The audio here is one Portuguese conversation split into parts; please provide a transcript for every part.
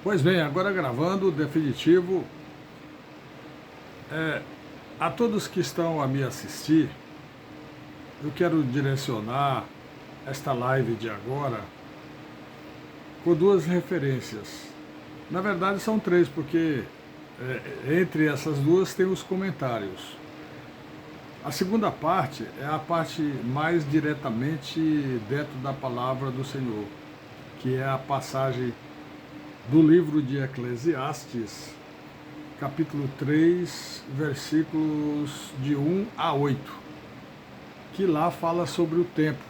Pois bem, agora gravando o definitivo, a todos que estão a me assistir, eu quero direcionar esta live de agora com duas referências. Na verdade são três, porque entre essas duas tem os comentários. A segunda parte é a parte mais diretamente dentro da palavra do Senhor, que é a passagem do livro de Eclesiastes, capítulo 3, versículos de 1 a 8, que lá fala sobre o tempo.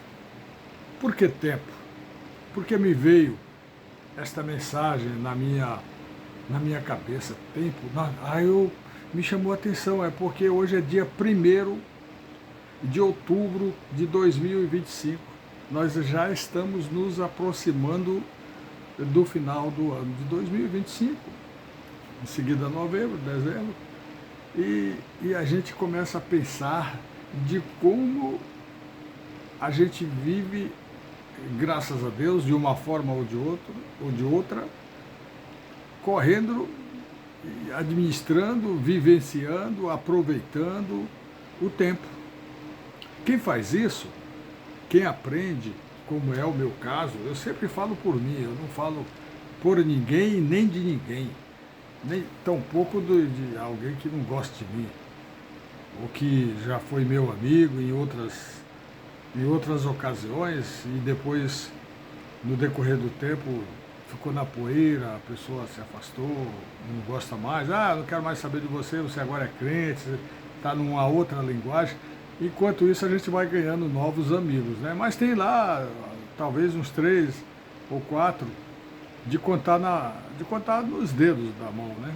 Por que tempo? Porque me veio esta mensagem na minha cabeça, tempo. Me chamou a atenção, é porque hoje é dia 1º de outubro de 2025. Nós já estamos nos aproximando do final do ano de 2025, em seguida novembro, dezembro, e a gente começa a pensar de como a gente vive, graças a Deus, de uma forma ou de outra, correndo, administrando, vivenciando, aproveitando o tempo. Quem faz isso, quem aprende, como é o meu caso, eu sempre falo por mim, eu não falo por ninguém nem de ninguém, nem tampouco de alguém que não gosta de mim, ou que já foi meu amigo em outras ocasiões e depois, no decorrer do tempo, ficou na poeira, a pessoa se afastou, não gosta mais, não quero mais saber de você, você agora é crente, está numa outra linguagem. Enquanto isso a gente vai ganhando novos amigos, né? Mas tem lá talvez uns 3 ou 4 de contar nos dedos da mão, né?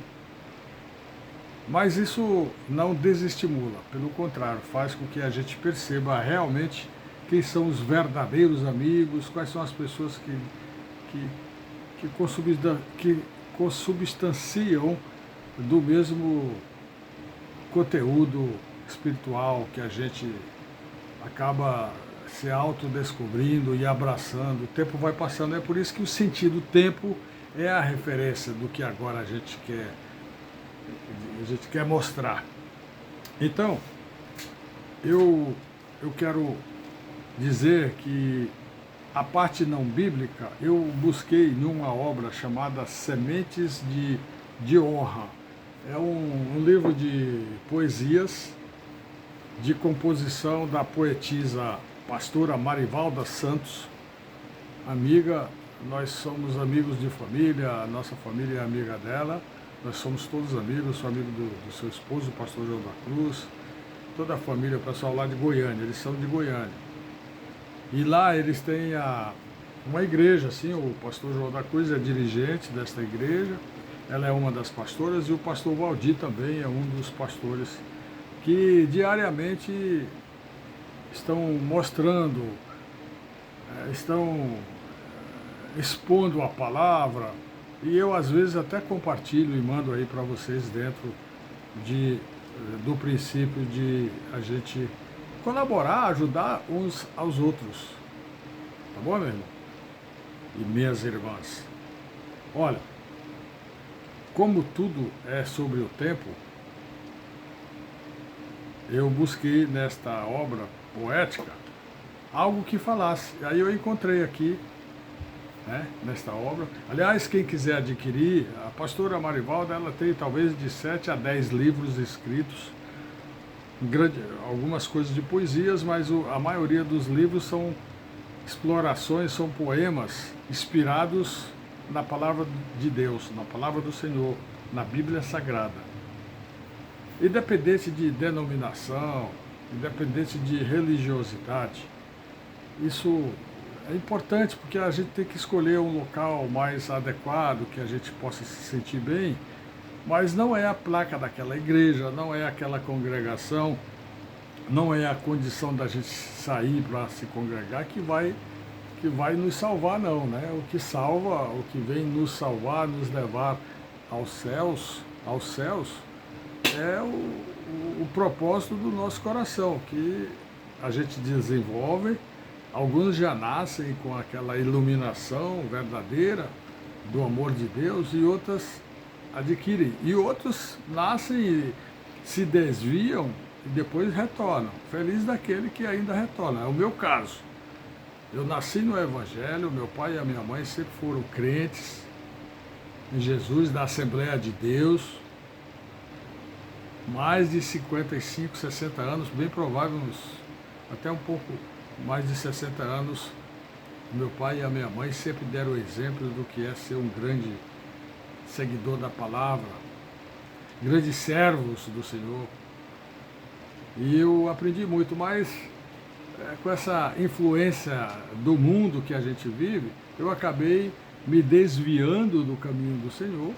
Mas isso não desestimula, pelo contrário, faz com que a gente perceba realmente quem são os verdadeiros amigos, quais são as pessoas que consubstanciam do mesmo conteúdo espiritual que a gente acaba se autodescobrindo e abraçando. O tempo vai passando, é por isso que o sentido tempo é a referência do que agora a gente quer mostrar. Então, eu quero dizer que a parte não bíblica eu busquei numa obra chamada Sementes de Honra. É um livro de poesias de composição da poetisa pastora Marivalda Santos, amiga, nós somos amigos de família, a nossa família é amiga dela, nós somos todos amigos, eu sou amigo do seu esposo, o pastor João da Cruz, toda a família, o pessoal lá de Goiânia, eles são de Goiânia. E lá eles têm uma igreja, assim, o pastor João da Cruz é dirigente desta igreja, ela é uma das pastoras e o pastor Valdir também é um dos pastores que diariamente estão mostrando, estão expondo a palavra, e eu às vezes até compartilho e mando aí para vocês dentro do princípio de a gente colaborar, ajudar uns aos outros. Tá bom, meu irmão? E minhas irmãs. Olha, como tudo é sobre o tempo, eu busquei nesta obra poética algo que falasse. Aí eu encontrei aqui, né, nesta obra. Aliás, quem quiser adquirir, a pastora Marivalda, ela tem talvez de 7 a 10 livros escritos, algumas coisas de poesias, mas a maioria dos livros são explorações, são poemas inspirados na palavra de Deus, na palavra do Senhor, na Bíblia Sagrada. Independente de denominação, independente de religiosidade, isso é importante porque a gente tem que escolher um local mais adequado, que a gente possa se sentir bem, mas não é a placa daquela igreja, não é aquela congregação, não é a condição da gente sair para se congregar que vai nos salvar, não, né? O que salva, o que vem nos salvar, nos levar aos céus, é o propósito do nosso coração, que a gente desenvolve. Alguns já nascem com aquela iluminação verdadeira do amor de Deus e outras adquirem. E outros nascem e se desviam e depois retornam. Feliz daquele que ainda retorna. É o meu caso. Eu nasci no Evangelho, meu pai e a minha mãe sempre foram crentes em Jesus, da Assembleia de Deus. Mais de 55, 60 anos, bem provável, até um pouco mais de 60 anos, meu pai e a minha mãe sempre deram exemplo do que é ser um grande seguidor da palavra, grandes servos do Senhor. E eu aprendi muito, mas com essa influência do mundo que a gente vive, eu acabei me desviando do caminho do Senhor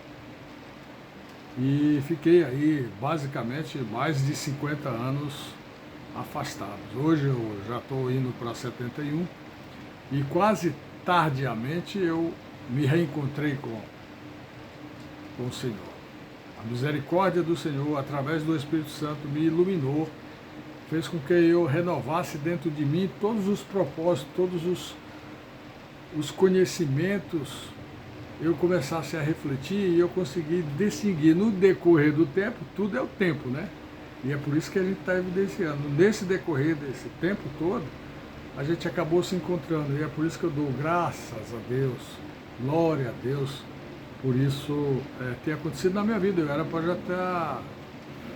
e fiquei aí basicamente mais de 50 anos afastados. Hoje eu já estou indo para 71 e quase tardiamente eu me reencontrei com o Senhor. A misericórdia do Senhor, através do Espírito Santo, me iluminou, fez com que eu renovasse dentro de mim todos os propósitos, todos os conhecimentos, eu começasse a refletir e eu consegui distinguir no decorrer do tempo, tudo é o tempo, né? E é por isso que a gente está evidenciando. Nesse decorrer desse tempo todo, a gente acabou se encontrando. E é por isso que eu dou graças a Deus, glória a Deus, por isso ter acontecido na minha vida. Eu era para já estar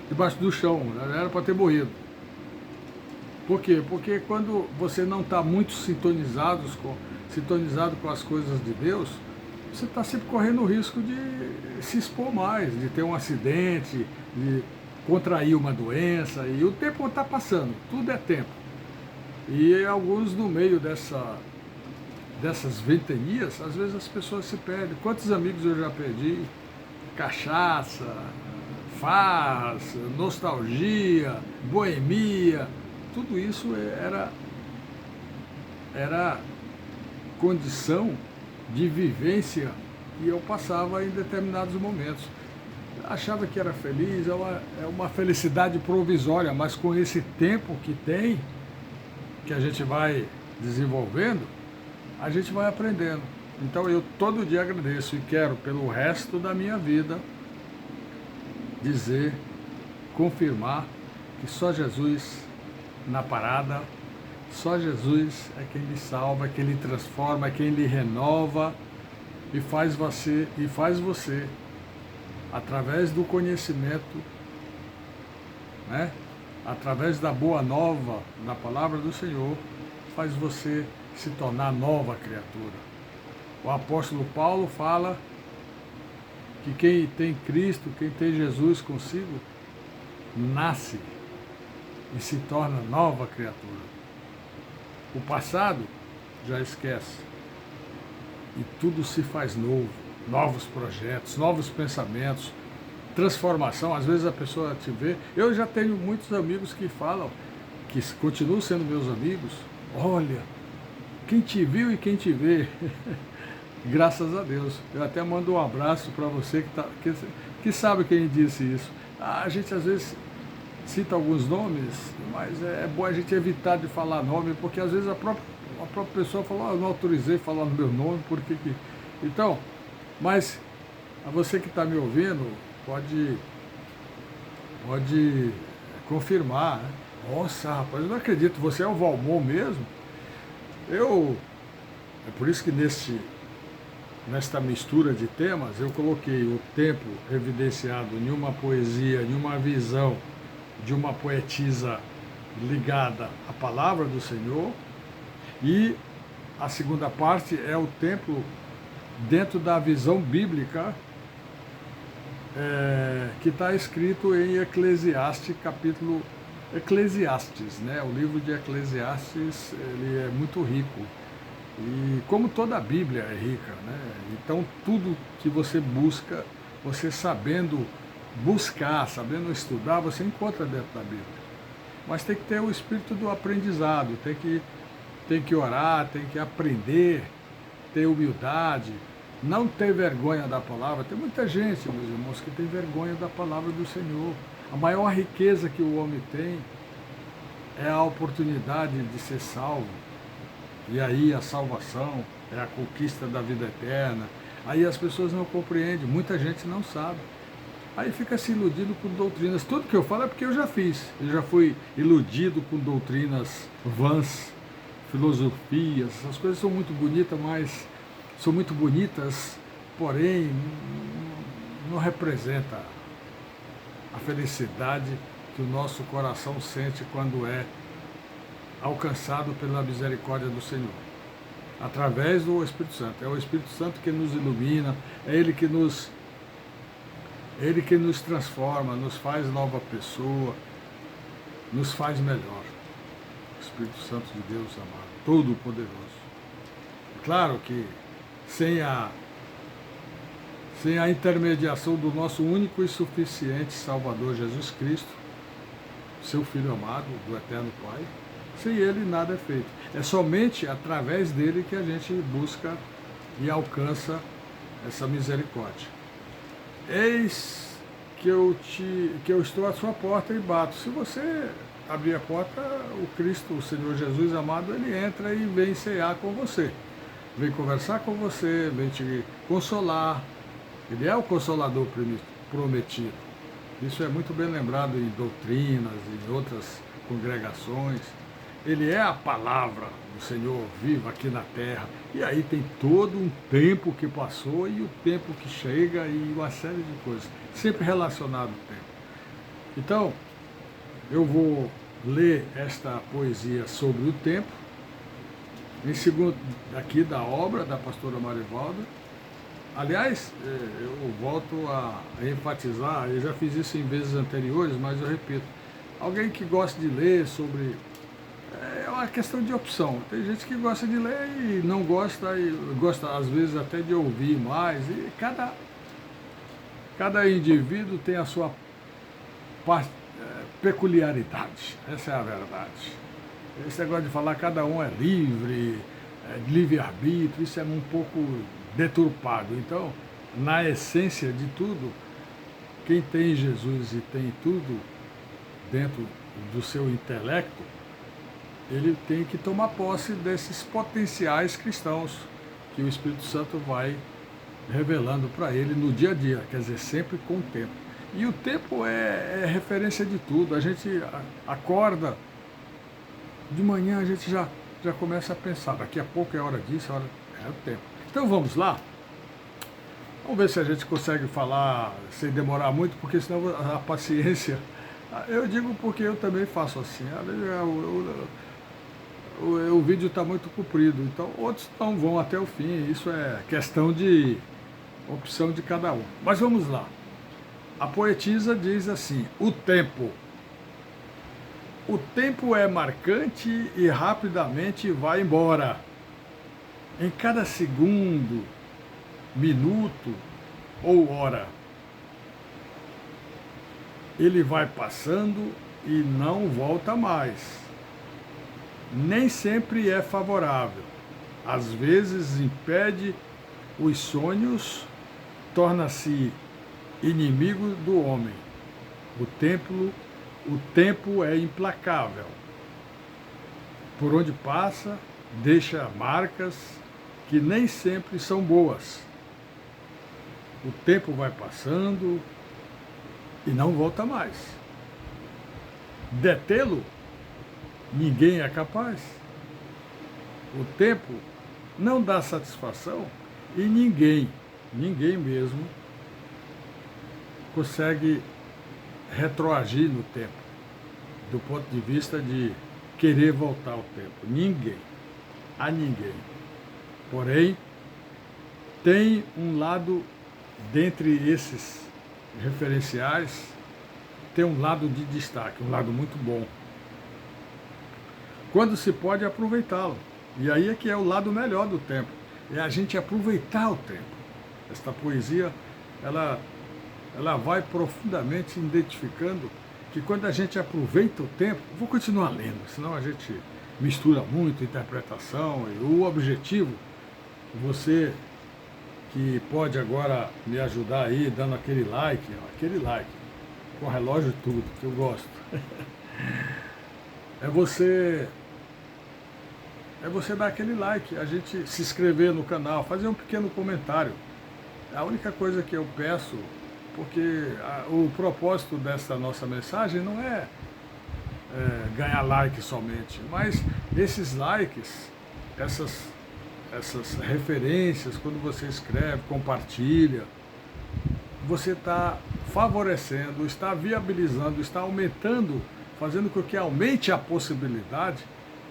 debaixo do chão, eu era para ter morrido. Por quê? Porque quando você não está muito sintonizado com as coisas de Deus, você está sempre correndo o risco de se expor mais, de ter um acidente, de contrair uma doença, e o tempo está passando, tudo é tempo. E alguns no meio dessas ventanias, às vezes as pessoas se perdem. Quantos amigos eu já perdi? Cachaça, farras, nostalgia, boemia, tudo isso era condição de vivência que eu passava em determinados momentos. Achava que era feliz, é uma felicidade provisória, mas com esse tempo que tem, que a gente vai desenvolvendo, a gente vai aprendendo. Então eu todo dia agradeço e quero, pelo resto da minha vida, dizer, confirmar que só Jesus na parada, só Jesus é quem lhe salva, é quem lhe transforma, é quem lhe renova e faz você, através do conhecimento, né? Através da boa nova, da palavra do Senhor, faz você se tornar nova criatura. O apóstolo Paulo fala que quem tem Cristo, quem tem Jesus consigo, nasce e se torna nova criatura. O passado já esquece e tudo se faz novo, novos projetos, novos pensamentos, transformação. Às vezes a pessoa te vê, eu já tenho muitos amigos que falam, que continuam sendo meus amigos, olha, quem te viu e quem te vê, graças a Deus. Eu até mando um abraço para você que sabe quem disse isso. A gente às vezes cita alguns nomes, mas é bom a gente evitar de falar nome, porque às vezes a própria pessoa fala, eu não autorizei falar no meu nome, porque que... Então, mas a você que está me ouvindo, pode confirmar, né? Nossa, rapaz, eu não acredito, você é o Valmor mesmo? É por isso que nesta mistura de temas, eu coloquei o tempo evidenciado em uma poesia, em uma visão de uma poetisa ligada à palavra do Senhor, e a segunda parte é o tempo dentro da visão bíblica que está escrito em Eclesiastes, capítulo Eclesiastes, né? O livro de Eclesiastes, ele é muito rico, e como toda a Bíblia é rica, né? Então tudo que você busca, você sabendo buscar, sabendo estudar, você encontra dentro da Bíblia. Mas tem que ter o espírito do aprendizado, tem que orar, tem que aprender, ter humildade, não ter vergonha da palavra. Tem muita gente, meus irmãos, que tem vergonha da palavra do Senhor. A maior riqueza que o homem tem é a oportunidade de ser salvo. E aí a salvação é a conquista da vida eterna, Aí as pessoas não compreendem, muita gente não sabe. Aí fica se iludindo com doutrinas. Tudo que eu falo é porque eu já fiz. Eu já fui iludido com doutrinas vãs, filosofias. Essas coisas são muito bonitas, mas são muito bonitas, porém não representa a felicidade que o nosso coração sente quando é alcançado pela misericórdia do Senhor, através do Espírito Santo. É o Espírito Santo que nos ilumina, é Ele que nos transforma, nos faz nova pessoa, nos faz melhor. O Espírito Santo de Deus amado, todo-poderoso. Claro que sem a intermediação do nosso único e suficiente Salvador Jesus Cristo, seu Filho amado, do Eterno Pai, sem Ele nada é feito. É somente através dele que a gente busca e alcança essa misericórdia. Eis que eu estou à sua porta e bato. Se você abrir a porta, o Cristo, o Senhor Jesus amado, Ele entra e vem cear com você. Vem conversar com você, vem te consolar. Ele é o Consolador prometido. Isso é muito bem lembrado em doutrinas, em outras congregações. Ele é a palavra do Senhor viva aqui na terra. E aí tem todo um tempo que passou e o tempo que chega e uma série de coisas, sempre relacionado ao tempo. Então, eu vou ler esta poesia sobre o tempo, em segundo, aqui da obra da pastora Marivalda. Aliás, eu volto a enfatizar, eu já fiz isso em vezes anteriores, mas eu repito, alguém que gosta de ler sobre... É uma questão de opção. Tem gente que gosta de ler e não gosta, e gosta às vezes até de ouvir mais. E cada indivíduo tem a sua peculiaridade. Essa é a verdade. Esse negócio de falar cada um é livre, livre-arbítrio, isso é um pouco deturpado. Então, na essência de tudo, quem tem Jesus e tem tudo dentro do seu intelecto, ele tem que tomar posse desses potenciais cristãos que o Espírito Santo vai revelando para ele no dia a dia, quer dizer, sempre com o tempo. E o tempo é referência de tudo. A gente acorda, de manhã a gente já começa a pensar, daqui a pouco é hora disso, é o tempo. Então vamos lá? Vamos ver se a gente consegue falar sem demorar muito, porque senão a paciência... Eu digo porque eu também faço assim. O vídeo está muito comprido, então outros não vão até o fim, isso é questão de opção de cada um. Mas vamos lá. A poetisa diz assim: o tempo. O tempo é marcante e rapidamente vai embora. Em cada segundo, minuto ou hora, ele vai passando e não volta mais. Nem sempre é favorável. Às vezes impede os sonhos, torna-se inimigo do homem. O tempo é implacável. Por onde passa, deixa marcas que nem sempre são boas. O tempo vai passando e não volta mais. Detê-lo, ninguém é capaz. O tempo não dá satisfação e ninguém mesmo, consegue retroagir no tempo, do ponto de vista de querer voltar ao tempo. Ninguém. Porém, tem um lado, dentre esses referenciais, tem um lado de destaque, um lado muito bom. Quando se pode aproveitá-lo. E aí é que é o lado melhor do tempo. É a gente aproveitar o tempo. Esta poesia, ela vai profundamente identificando que quando a gente aproveita o tempo, vou continuar lendo, senão a gente mistura muito interpretação, e o objetivo, você que pode agora me ajudar aí, dando aquele like, com relógio e tudo, que eu gosto, é você dar aquele like, a gente se inscrever no canal, fazer um pequeno comentário. A única coisa que eu peço, porque o propósito dessa nossa mensagem não é ganhar like somente, mas esses likes, essas referências, quando você escreve, compartilha, você está favorecendo, está viabilizando, está aumentando, fazendo com que aumente a possibilidade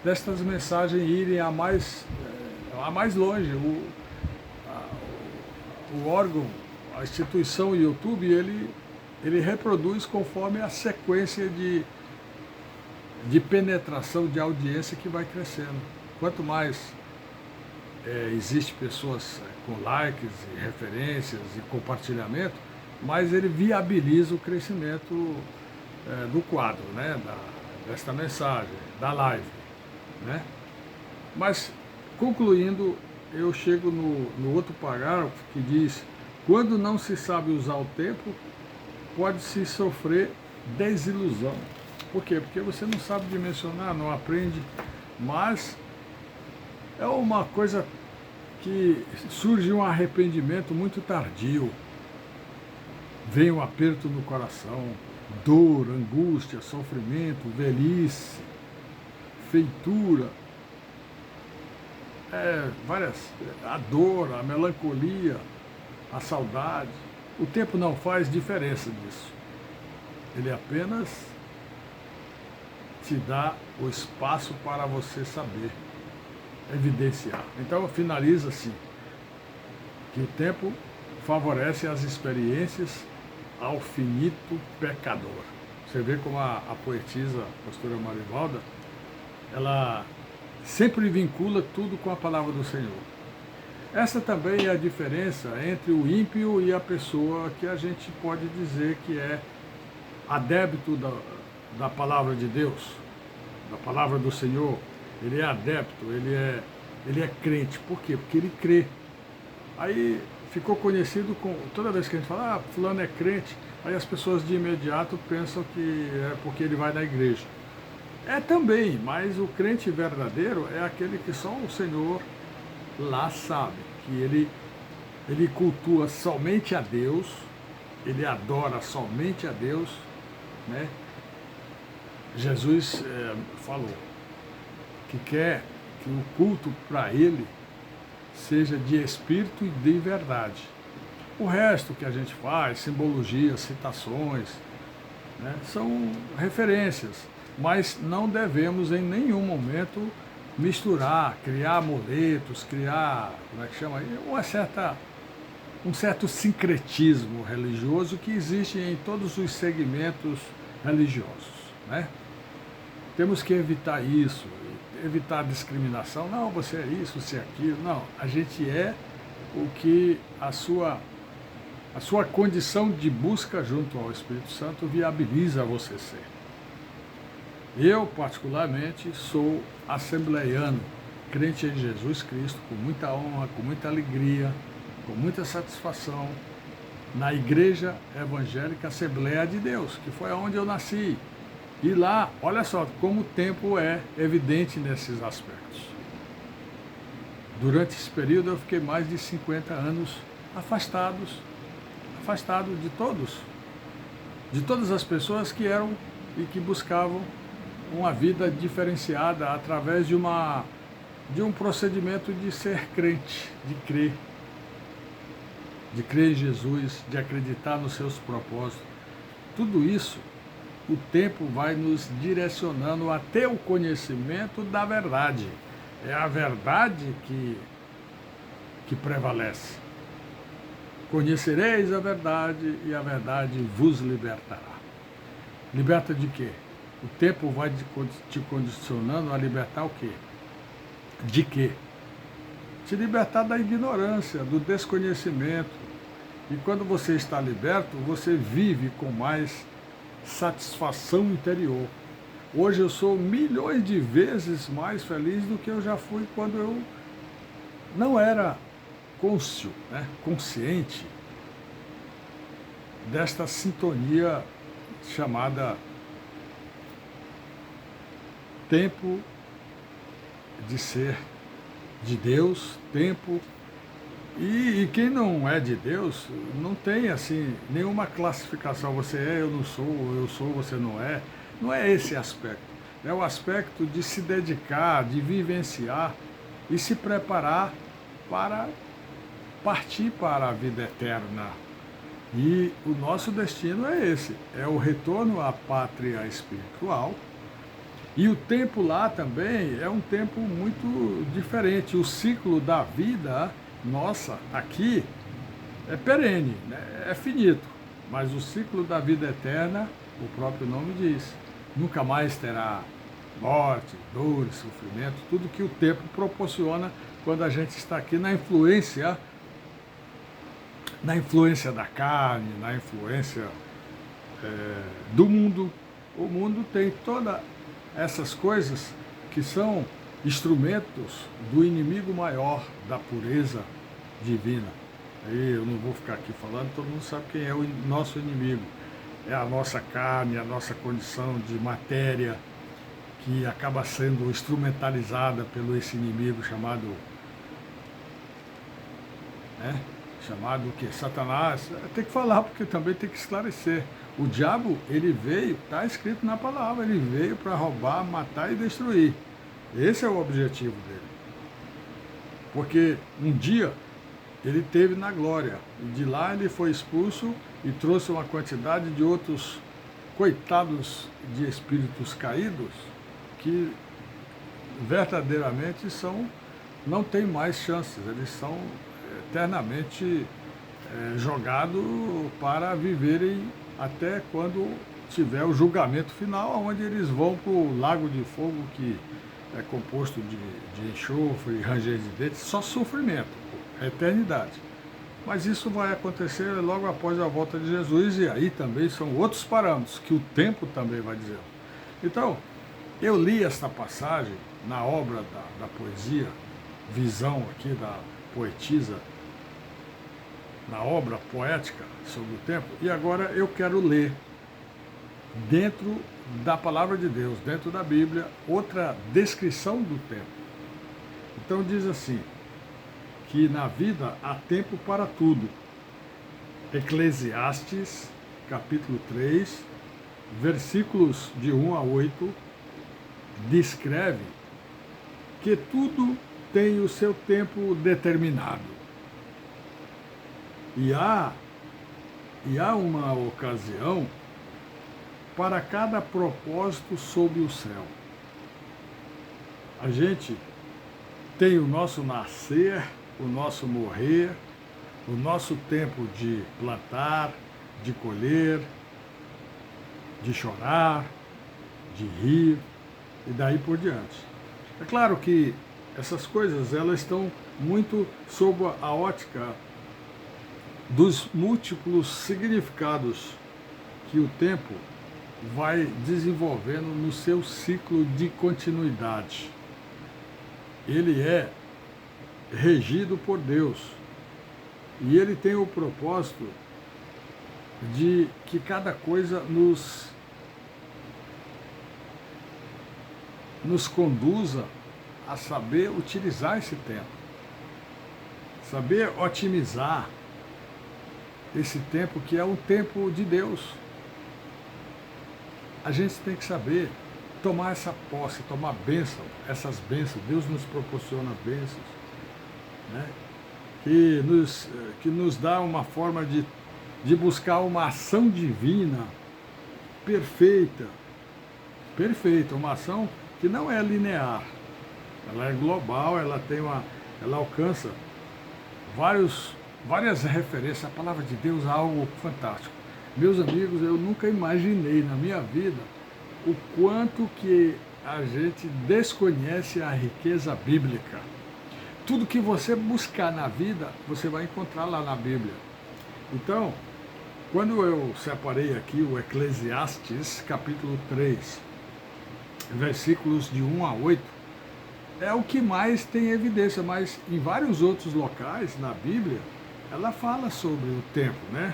destas mensagens irem a mais longe. O órgão, a instituição YouTube, ele reproduz conforme a sequência de penetração de audiência que vai crescendo. Quanto mais existe pessoas com likes e referências e compartilhamento, mais ele viabiliza o crescimento do quadro, né, desta mensagem, da live, né? Mas, concluindo, eu chego no outro parágrafo que diz: quando não se sabe usar o tempo, pode-se sofrer desilusão. Por quê? Porque você não sabe dimensionar, não aprende, mas é uma coisa que surge um arrependimento muito tardio. Vem um aperto no coração, dor, angústia, sofrimento, velhice, feitura, a dor, a melancolia, a saudade. O tempo não faz diferença nisso. Ele apenas te dá o espaço para você saber evidenciar. Então finaliza assim, que o tempo favorece as experiências ao finito pecador. Você vê como a poetisa, a pastora Marivalda, ela sempre vincula tudo com a palavra do Senhor. Essa também é a diferença entre o ímpio e a pessoa que a gente pode dizer que é adepto da palavra de Deus, da palavra do Senhor. Ele é adepto, ele é crente. Por quê? Porque ele crê. Aí ficou conhecido com, toda vez que a gente fala, fulano é crente, aí as pessoas de imediato pensam que é porque ele vai na igreja. É também, mas o crente verdadeiro é aquele que só o Senhor lá sabe, que ele cultua somente a Deus, ele adora somente a Deus, né? Jesus falou que quer que o culto para ele seja de espírito e de verdade. O resto que a gente faz, simbologias, citações, né, são referências, mas não devemos em nenhum momento misturar, criar amuletos, criar, como é que chama, um certo sincretismo religioso que existe em todos os segmentos religiosos, né? Temos que evitar isso, evitar discriminação. Não, você é isso, você é aquilo. Não, a gente é o que a sua condição de busca junto ao Espírito Santo viabiliza você ser. Eu, particularmente, sou assembleiano, crente em Jesus Cristo, com muita honra, com muita alegria, com muita satisfação, na Igreja Evangélica Assembleia de Deus, que foi onde eu nasci. E lá, olha só como o tempo é evidente nesses aspectos. Durante esse período eu fiquei mais de 50 anos afastado de todas as pessoas que eram e que buscavam uma vida diferenciada através de um procedimento de ser crente, de crer em Jesus, de acreditar nos seus propósitos. Tudo isso, o tempo vai nos direcionando até o conhecimento da verdade. É a verdade que prevalece. Conhecereis a verdade e a verdade vos libertará. Liberta de quê? O tempo vai te condicionando a libertar o quê? De quê? Te libertar da ignorância, do desconhecimento. E quando você está liberto, você vive com mais satisfação interior. Hoje eu sou milhões de vezes mais feliz do que eu já fui quando eu não era consciente desta sintonia chamada tempo de ser de Deus, tempo E quem não é de Deus não tem assim nenhuma classificação, você é, eu sou, você não é. Não é esse aspecto. É o aspecto de se dedicar, de vivenciar e se preparar para partir para a vida eterna. E o nosso destino é esse, é o retorno à pátria espiritual. E o tempo lá também é um tempo muito diferente. O ciclo da vida nossa aqui é perene, né? É finito, mas o ciclo da vida eterna, o próprio nome diz, nunca mais terá morte, dor, sofrimento, tudo que o tempo proporciona quando a gente está aqui na influência da carne, na influência do mundo. O mundo tem todas essas coisas que são instrumentos do inimigo maior da pureza divina. Aí eu não vou ficar aqui falando, todo mundo sabe quem é o nosso inimigo. É a nossa carne, a nossa condição de matéria, que acaba sendo instrumentalizada pelo esse inimigo chamado, né? Chamado o quê? Satanás. Tem que falar, porque também tem que esclarecer. O diabo, ele veio, está escrito na palavra, ele veio para roubar, matar e destruir. Esse é o objetivo dele. Porque um dia ele teve na glória, e de lá ele foi expulso e trouxe uma quantidade de outros coitados de espíritos caídos que verdadeiramente não têm mais chances, eles são eternamente jogados para viverem até quando tiver o julgamento final, onde eles vão para o lago de fogo que é composto de enxofre, ranger de dentes, só sofrimento, a eternidade. Mas isso vai acontecer logo após a volta de Jesus, e aí também são outros parâmetros, que o tempo também vai dizer. Então, eu li esta passagem na obra da poesia, Visão aqui da poetisa, na obra poética sobre o tempo, e agora eu quero ler, dentro da palavra de Deus, dentro da Bíblia, outra descrição do tempo. Então diz assim, que na vida há tempo para tudo. Eclesiastes, capítulo 3, versículos de 1 a 8, descreve que tudo tem o seu tempo determinado. E há uma ocasião para cada propósito sob o céu. A gente tem o nosso nascer, o nosso morrer, o nosso tempo de plantar, de colher, de chorar, de rir e daí por diante. É claro que essas coisas elas estão muito sob a ótica dos múltiplos significados que o tempo vai desenvolvendo no seu ciclo de continuidade. Ele é regido por Deus e ele tem o propósito de que cada coisa nos conduza a saber utilizar esse tempo, saber otimizar esse tempo que é o tempo de Deus. A gente tem que saber tomar essa posse, tomar bênção, essas bênçãos. Deus nos proporciona bênçãos, né? que nos dá uma forma de buscar uma ação divina perfeita, uma ação que não é linear, ela é global, ela alcança várias referências. A palavra de Deus é algo fantástico. Meus amigos, eu nunca imaginei na minha vida o quanto que a gente desconhece a riqueza bíblica. Tudo que você buscar na vida, você vai encontrar lá na Bíblia. Então, quando eu separei aqui o Eclesiastes, capítulo 3, versículos de 1 a 8, é o que mais tem evidência, mas em vários outros locais na Bíblia, ela fala sobre o tempo, né?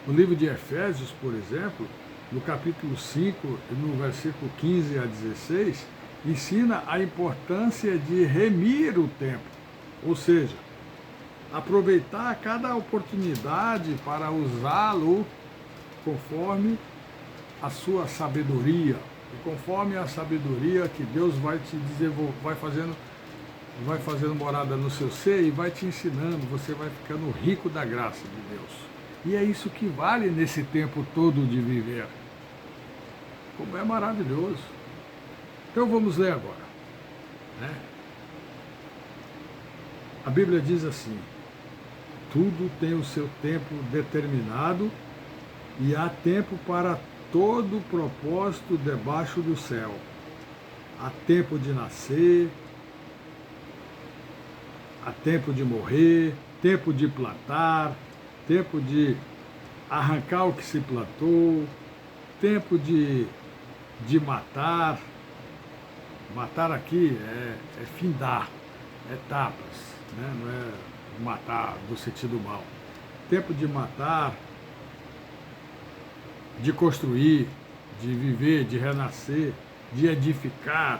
No livro de Efésios, por exemplo, no capítulo 5, no versículo 15 a 16, ensina a importância de remir o tempo. Ou seja, aproveitar cada oportunidade para usá-lo conforme a sua sabedoria, e conforme a sabedoria que Deus vai te desenvolver, vai fazendo morada no seu ser e vai te ensinando, você vai ficando rico da graça de Deus. E é isso que vale nesse tempo todo de viver. Como é maravilhoso. Então vamos ler agora, né? A Bíblia diz assim: tudo tem o seu tempo determinado e há tempo para todo propósito debaixo do céu. Há tempo de nascer, há tempo de morrer, tempo de plantar, tempo de arrancar o que se plantou, tempo de matar. Matar aqui é findar, etapas, né? Não é matar do sentido mal. Tempo de matar, de construir, de viver, de renascer, de edificar.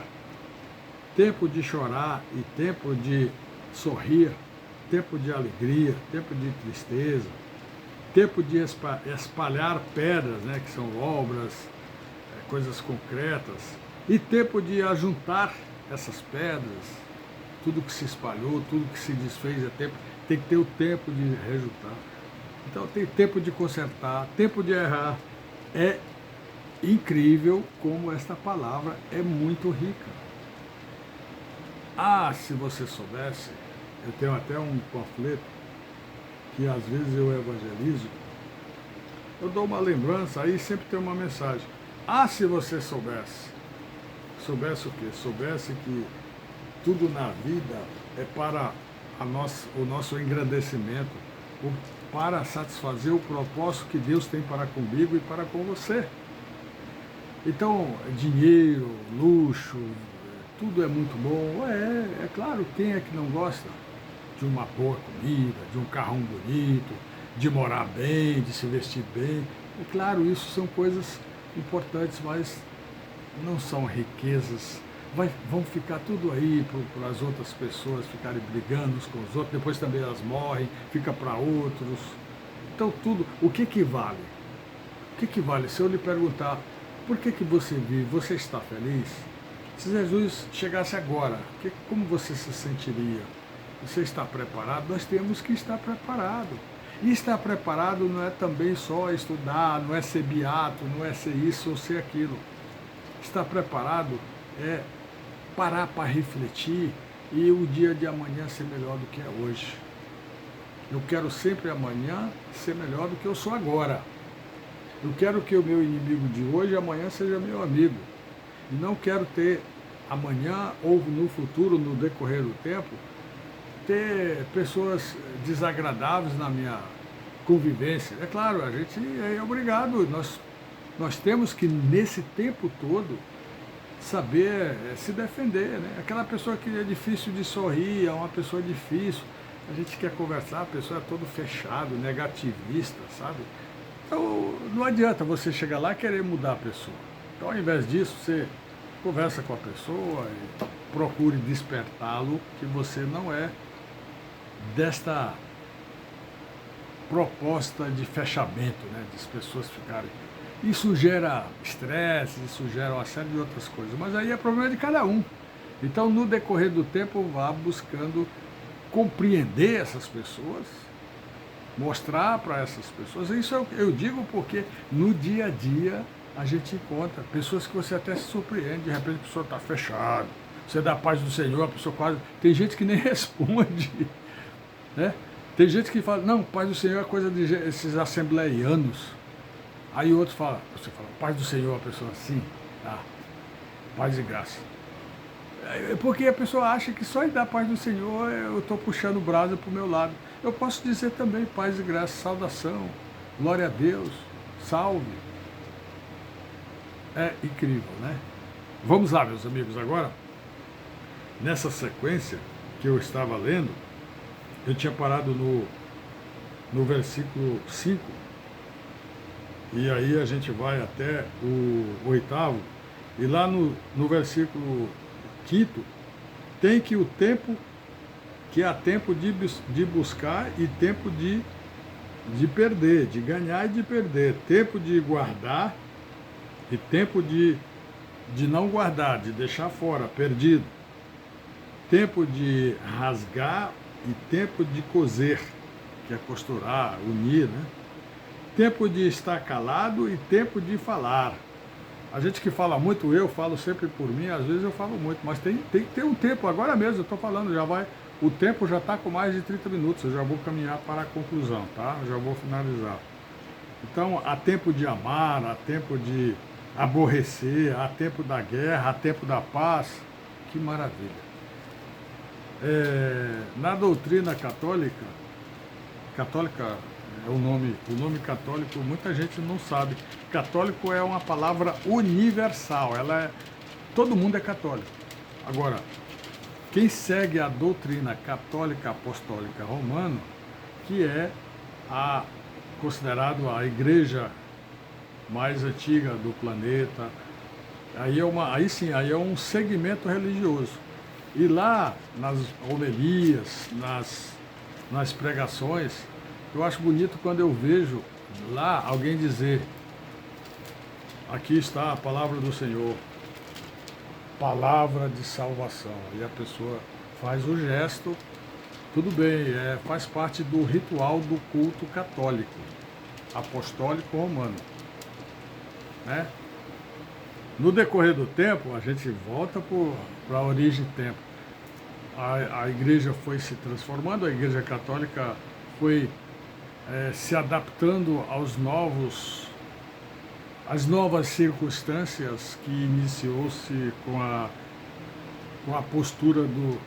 Tempo de chorar e tempo de sorrir, tempo de alegria, tempo de tristeza, tempo de espalhar pedras, né, que são obras, coisas concretas, e tempo de ajuntar essas pedras, tudo que se espalhou, tudo que se desfez, tem que ter o tempo de rejuntar. Então tem tempo de consertar, tempo de errar. É incrível como esta palavra é muito rica. Ah, se você soubesse, eu tenho até um panfleto que às vezes eu evangelizo, eu dou uma lembrança, aí sempre tem uma mensagem. Ah, se você soubesse. Soubesse o quê? Soubesse que tudo na vida é para o nosso engrandecimento, para satisfazer o propósito que Deus tem para comigo e para com você. Então, dinheiro, luxo, tudo é muito bom. É claro, quem é que não gosta de uma boa comida, de um carrão bonito, de morar bem, de se vestir bem? É claro, isso são coisas importantes, mas não são riquezas. Vão ficar tudo aí para as outras pessoas ficarem brigando uns com os outros, depois também elas morrem, fica para outros. Então tudo, o que vale? O que vale? Se eu lhe perguntar, por que você vive? Você está feliz? Se Jesus chegasse agora, como você se sentiria? Você está preparado? Nós temos que estar preparado. E estar preparado não é também só estudar, não é ser beato, não é ser isso ou ser aquilo. Estar preparado é parar para refletir e o dia de amanhã ser melhor do que é hoje. Eu quero sempre amanhã ser melhor do que eu sou agora. Eu quero que o meu inimigo de hoje amanhã seja meu amigo. E não quero ter amanhã ou no futuro, no decorrer do tempo, ter pessoas desagradáveis na minha convivência. É claro, a gente é obrigado, nós temos que, nesse tempo todo, saber se defender, né? Aquela pessoa que é difícil de sorrir, é uma pessoa difícil, a gente quer conversar, a pessoa é todo fechado, negativista, sabe? Então, não adianta você chegar lá e querer mudar a pessoa. Então, ao invés disso, você conversa com a pessoa e procure despertá-lo que você não é desta proposta de fechamento, né, de as pessoas ficarem. Isso gera estresse, isso gera uma série de outras coisas, mas aí é problema de cada um. Então, no decorrer do tempo, vá buscando compreender essas pessoas, mostrar para essas pessoas. Isso eu digo porque no dia a dia a gente encontra pessoas que você até se surpreende, de repente a pessoa está fechada, você dá a paz do Senhor, a pessoa quase... Tem gente que nem responde, né? Tem gente que fala, não, paz do Senhor é coisa de esses assembleianos. Aí outro fala, você fala, paz do Senhor, a pessoa assim, tá, paz e graça. Porque a pessoa acha que só em dar paz do Senhor eu estou puxando brasa para o meu lado. Eu posso dizer também paz e graça, saudação, glória a Deus, salve. É incrível, né? Vamos lá, meus amigos, agora, nessa sequência que eu estava lendo, eu tinha parado no versículo 5, e aí a gente vai até o 8º, e lá no versículo 5º, tem que o tempo que há tempo de buscar e tempo de perder, de ganhar e de perder, tempo de guardar e tempo de não guardar, de deixar fora, perdido, tempo de rasgar e tempo de coser, que é costurar, unir, né? Tempo de estar calado e tempo de falar. A gente que fala muito, eu falo sempre por mim, às vezes eu falo muito, mas tem que ter um tempo, agora mesmo eu estou falando, o tempo já está com mais de 30 minutos, eu já vou caminhar para a conclusão, tá? Eu já vou finalizar. Então, há tempo de amar, há tempo de aborrecer, há tempo da guerra, há tempo da paz. Que maravilha. Na doutrina católica é o nome católico, muita gente não sabe. Católico é uma palavra universal, todo mundo é católico. Agora, quem segue a doutrina católica apostólica romana, que é considerado a igreja mais antiga do planeta, aí é um segmento religioso. E lá, nas homilias, nas pregações, eu acho bonito quando eu vejo lá alguém dizer: aqui está a palavra do Senhor, palavra de salvação. E a pessoa faz o gesto, tudo bem, faz parte do ritual do culto católico, apostólico romano, né? No decorrer do tempo, a gente volta para a origem do tempo. A igreja foi se transformando, a igreja católica foi se adaptando às novas circunstâncias que iniciou-se com a postura do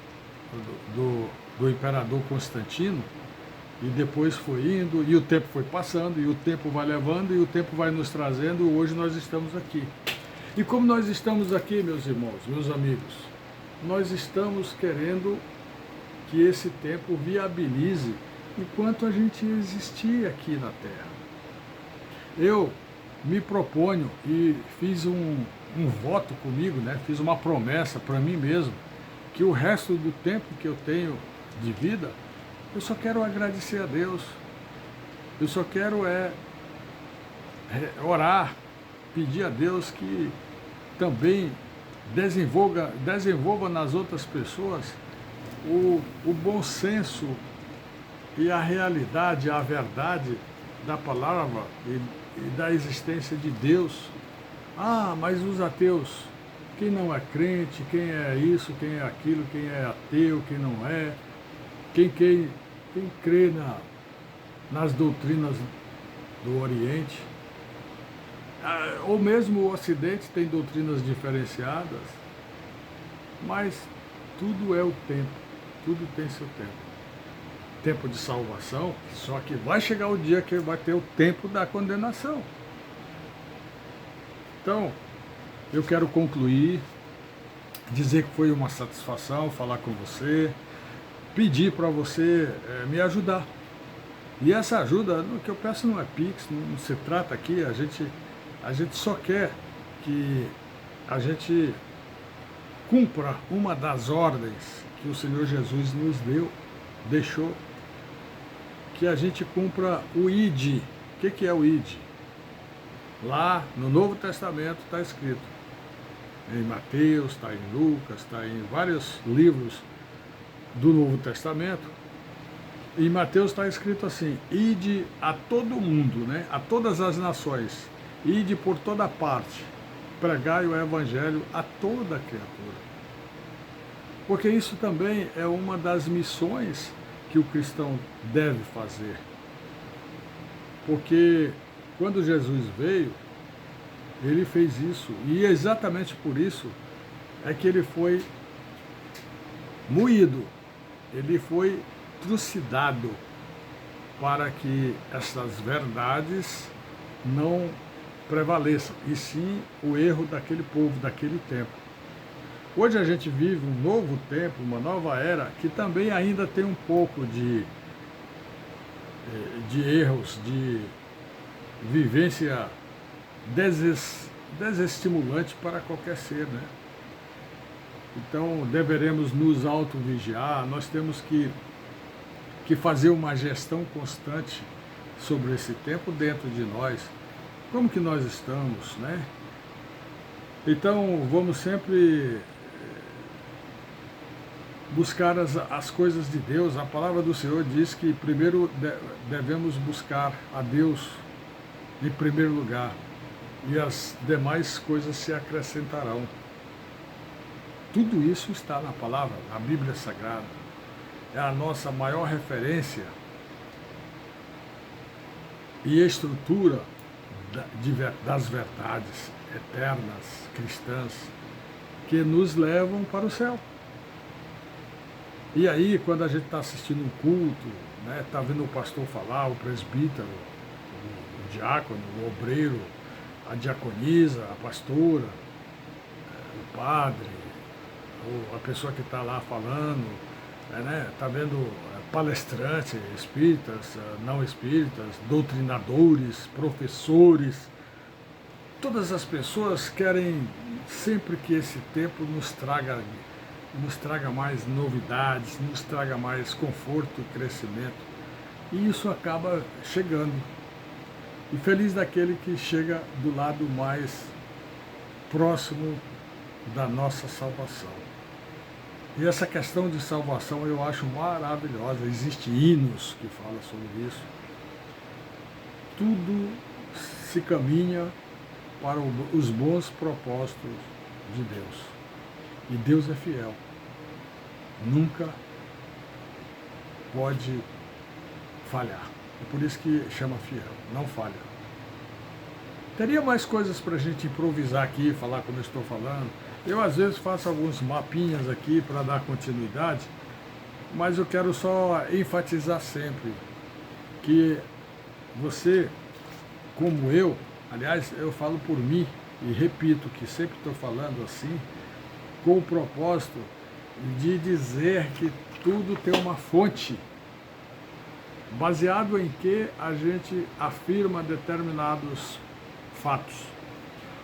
imperador Constantino, e depois foi indo, e o tempo foi passando, e o tempo vai levando, e o tempo vai nos trazendo, e hoje nós estamos aqui. E como nós estamos aqui, meus irmãos, meus amigos, nós estamos querendo que esse tempo viabilize enquanto a gente existir aqui na Terra. Eu me proponho e fiz um voto comigo, né? Fiz uma promessa para mim mesmo, que o resto do tempo que eu tenho de vida, eu só quero agradecer a Deus, eu só quero orar, pedir a Deus que também desenvolva nas outras pessoas o bom senso e a realidade, a verdade da palavra e da existência de Deus. Mas os ateus, quem não é crente, quem é isso, quem é aquilo, quem é ateu, quem não é, quem crê nas doutrinas do Oriente, ou mesmo o Ocidente tem doutrinas diferenciadas, mas tudo é o tempo, tudo tem seu tempo. Tempo de salvação, só que vai chegar o dia que vai ter o tempo da condenação. Então, eu quero concluir, dizer que foi uma satisfação falar com você, pedir para você me ajudar. E essa ajuda, o que eu peço não é Pix, não se trata aqui, a gente só quer que a gente cumpra uma das ordens que o Senhor Jesus nos deixou, que a gente cumpra o ID. O que é o ID? Lá no Novo Testamento está escrito, em Mateus, está em Lucas, está em vários livros do Novo Testamento. Em Mateus está escrito assim: ide a todo mundo, né? A todas as nações, ide por toda parte, pregai o Evangelho a toda criatura. Porque isso também é uma das missões que o cristão deve fazer. Porque quando Jesus veio, ele fez isso, e exatamente por isso é que ele foi moído, ele foi trucidado, para que essas verdades não prevaleçam, e sim o erro daquele povo, daquele tempo. Hoje a gente vive um novo tempo, uma nova era, que também ainda tem um pouco de erros, de vivência desestimulante para qualquer ser, né? Então deveremos nos auto-vigiar, nós temos que que fazer uma gestão constante sobre esse tempo dentro de nós. Como que nós estamos, né? Então, vamos sempre buscar as coisas de Deus. A palavra do Senhor diz que primeiro devemos buscar a Deus em primeiro lugar, e as demais coisas se acrescentarão. Tudo isso está na palavra, na Bíblia Sagrada. É a nossa maior referência e estrutura das verdades eternas, cristãs, que nos levam para o céu. E aí, quando a gente está assistindo um culto, né, está vendo o pastor falar, o presbítero, o diácono, o obreiro, a diaconisa, a pastora, o padre, ou a pessoa que está lá falando, né, está vendo palestrantes, espíritas, não espíritas, doutrinadores, professores. Todas as pessoas querem sempre que esse tempo nos traga mais novidades, nos traga mais conforto e crescimento. E isso acaba chegando. E feliz daquele que chega do lado mais próximo da nossa salvação. E essa questão de salvação eu acho maravilhosa. Existem hinos que falam sobre isso. Tudo se caminha para os bons propósitos de Deus. E Deus é fiel. Nunca pode falhar. É por isso que chama fiel, não falha. Teria mais coisas para a gente improvisar aqui, falar como eu estou falando. Eu às vezes faço alguns mapinhas aqui para dar continuidade, mas eu quero só enfatizar sempre que você, como eu, aliás, eu falo por mim e repito que sempre estou falando assim, com o propósito de dizer que tudo tem uma fonte, baseado em que a gente afirma determinados fatos.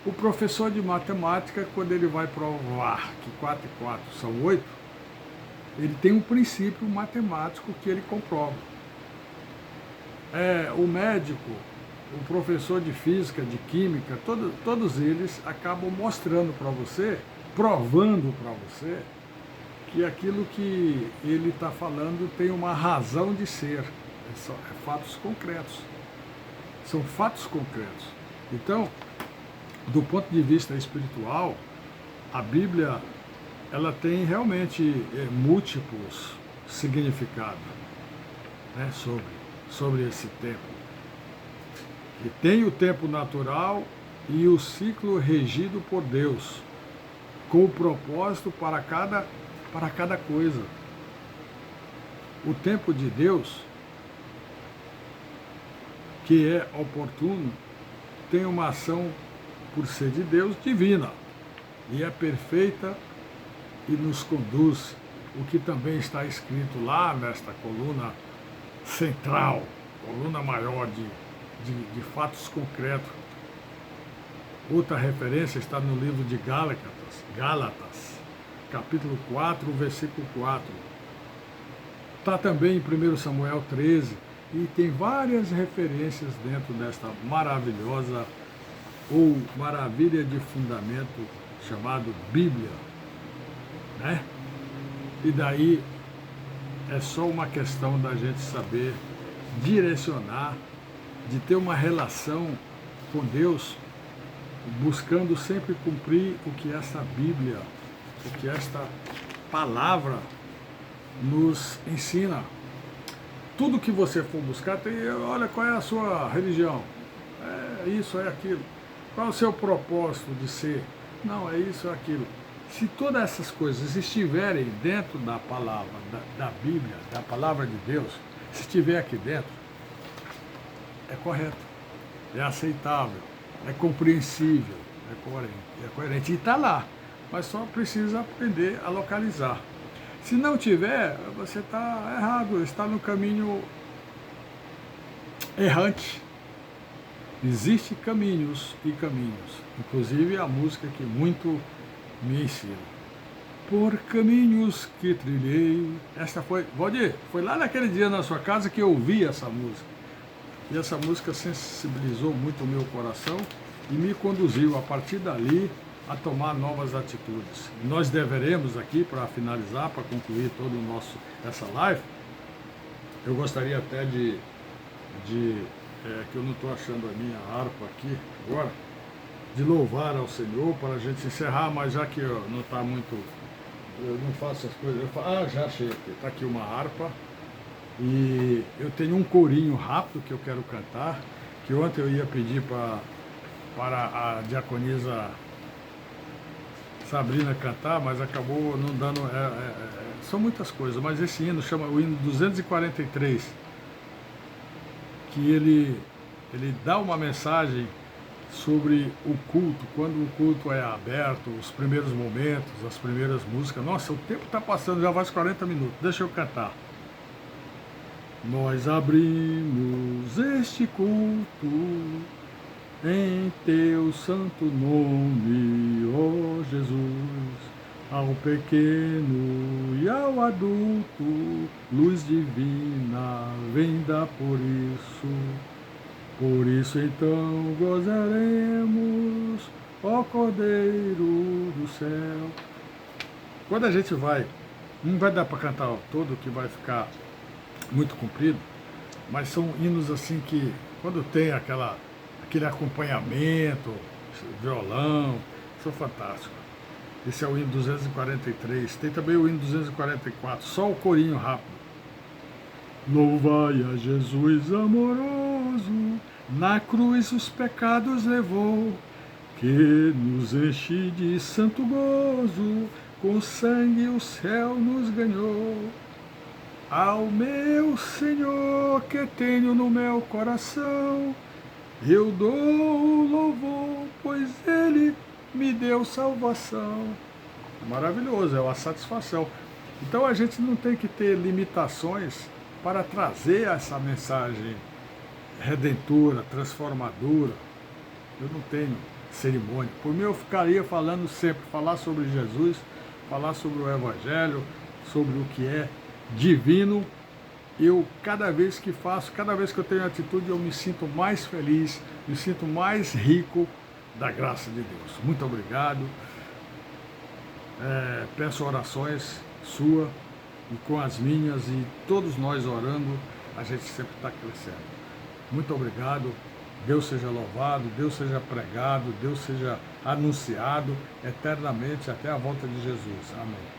O professor de matemática, quando ele vai provar que 4 e 4 são 8, ele tem um princípio matemático que ele comprova. O médico, o professor de física, de química, todos eles acabam mostrando para você, provando para você, que aquilo que ele está falando tem uma razão de ser. São fatos concretos. São fatos concretos. Então, do ponto de vista espiritual, a Bíblia ela tem realmente múltiplos significados, né, sobre esse tempo. E tem o tempo natural e o ciclo regido por Deus, com o propósito para cada coisa. O tempo de Deus, que é oportuno, tem uma ação, por ser de Deus, divina, e é perfeita e nos conduz, o que também está escrito lá nesta coluna central, coluna maior de fatos concretos. Outra referência está no livro de Gálatas, capítulo 4, versículo 4. Está também em 1 Samuel 13, e tem várias referências dentro desta maravilhosa ou maravilha de fundamento chamado Bíblia, né? E daí é só uma questão da gente saber direcionar, de ter uma relação com Deus, buscando sempre cumprir o que essa Bíblia, o que esta palavra nos ensina. Tudo que você for buscar, olha, qual é a sua religião? É isso, é aquilo. Qual é o seu propósito de ser? Não, é isso, é aquilo. Se todas essas coisas estiverem dentro da palavra, da Bíblia, da palavra de Deus, se estiver aqui dentro, é correto, é aceitável, é compreensível, é coerente. E está lá, mas só precisa aprender a localizar. Se não tiver, você está errado, está no caminho errante. Existem caminhos e caminhos, inclusive a música que muito me ensina. Por caminhos que trilhei. Esta foi, Valdir, foi lá naquele dia na sua casa que eu ouvi essa música. E essa música sensibilizou muito o meu coração e me conduziu a partir dali a tomar novas atitudes. Nós deveremos aqui, para finalizar, para concluir todo o nosso essa live, eu gostaria até que eu não estou achando a minha harpa aqui agora, de louvar ao Senhor para a gente encerrar, mas já que não está muito, eu não faço as coisas, eu falo, já achei aqui, está aqui uma harpa, e eu tenho um corinho rápido que eu quero cantar, que ontem eu ia pedir para a diaconisa Sabrina cantar, mas acabou não dando, são muitas coisas, mas esse hino chama o hino 243, que ele dá uma mensagem sobre o culto, quando o culto é aberto, os primeiros momentos, as primeiras músicas. Nossa, o tempo está passando, já vai 40 minutos, deixa eu cantar. Nós abrimos este culto em teu santo nome, ó Jesus, ao pequeno e ao adulto, luz divina, vem dar por isso. Por isso então gozaremos, ó Cordeiro do céu. Quando a gente vai, não vai dar para cantar todo, que vai ficar muito comprido, mas são hinos assim que, quando tem aquele acompanhamento, violão, são fantásticos. Esse é o hino 243, tem também o hino 244, só o corinho rápido. Louvai a Jesus amoroso, na cruz os pecados levou, que nos enche de santo gozo, com sangue o céu nos ganhou. Ao meu Senhor que tenho no meu coração, eu dou o louvor, pois Ele me deu salvação. Maravilhoso, é uma satisfação. Então a gente não tem que ter limitações para trazer essa mensagem redentora, transformadora. Eu não tenho cerimônia. Por mim eu ficaria falando sempre, falar sobre Jesus, falar sobre o Evangelho, sobre o que é divino. Eu, cada vez que faço, cada vez que eu tenho atitude, eu me sinto mais feliz, me sinto mais rico da graça de Deus. Muito obrigado. Peço orações sua e com as minhas, e todos nós orando, a gente sempre está crescendo. Muito obrigado. Deus seja louvado, Deus seja pregado, Deus seja anunciado eternamente até a volta de Jesus. Amém.